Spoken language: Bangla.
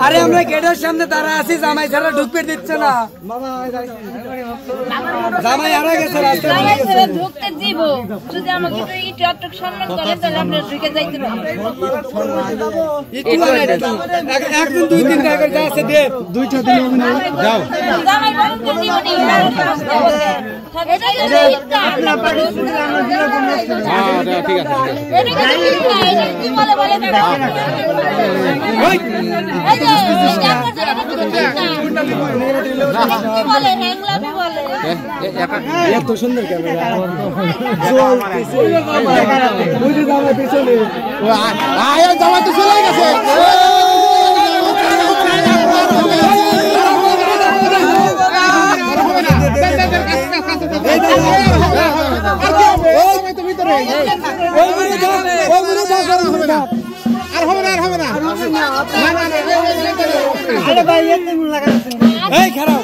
আরে আমরা গেটের সামনে দাঁড়া আছি, জামাই ছাড়া ঢুকতে দিচ্ছে না। জামাই হারা গেছে, ঢুকতে দিব। যদি আমাকে একটু সম্মান করে তাহলে আমরা ঢুকে যাইতে পারি। একদিন দুই দিন আগে যা আছে দে, দুইটা দিন যাও। জামাই বলতে দিব নি। এটা ঠিক আছে। এটা কি বলে বলে এত সুন্দর ক্যামেরা পিছনে জামা তো চলে গেছে। আর হবে না, আর হবে না। আরে ভাই এত লাগা এই খারাপ